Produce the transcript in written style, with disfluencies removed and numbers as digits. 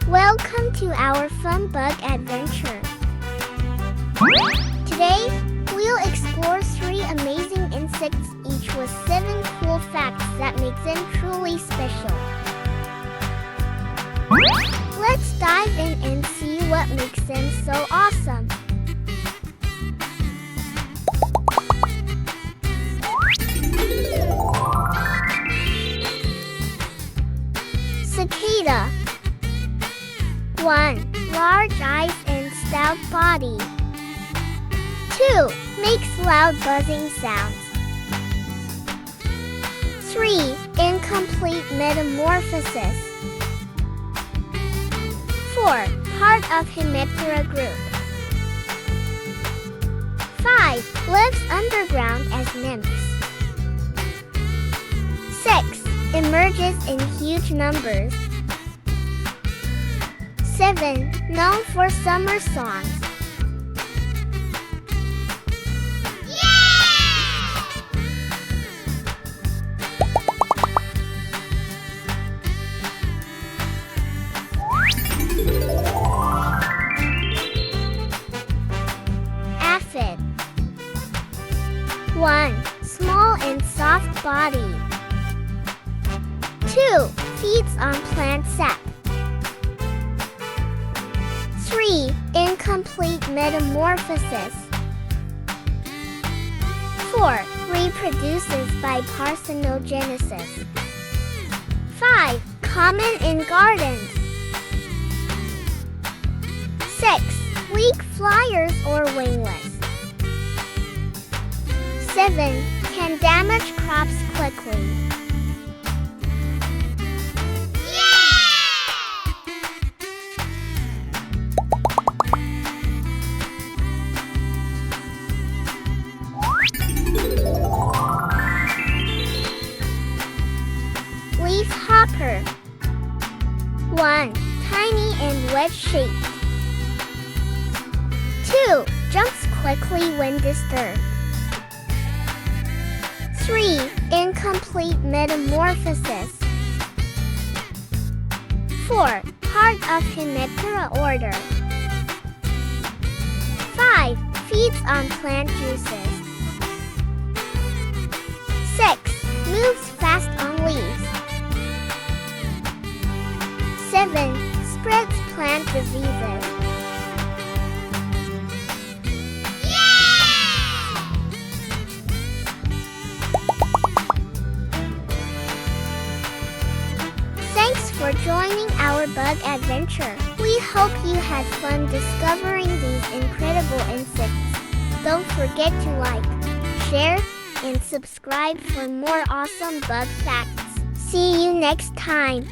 Welcome to our fun bug adventure. Today, we'll explore 3 amazing insects, each with 7 cool facts that make them truly special. Let's dive in and see what makes them so awesome. Cicada. 1. Large eyes and stout body. 2. Makes loud buzzing sounds. 3. Incomplete metamorphosis. 4. Part of Hemiptera group. 5. Lives underground as nymphs. 6. Emerges in huge numbers. 7. Known for summer songs. Aphid. 1. Small and soft body. 2. Feeds on plant sap. 3. Incomplete metamorphosis. 4. Reproduces by parthenogenesis. 5. Common in gardens. 6. Weak flyers or wingless. 7. Can damage crops quickly. Leafhopper. 1. Tiny and wedge-shaped. 2. Jumps quickly when disturbed. 3. Incomplete metamorphosis. 4. Part of Hemiptera order. 5. Feeds on plant juices. 6. Moves fast on leaves. 7. Spreads plant diseases. Thanks for joining our bug adventure. We hope you had fun discovering these incredible insects. Don't forget to like, share, and subscribe for more awesome bug facts. See you next time.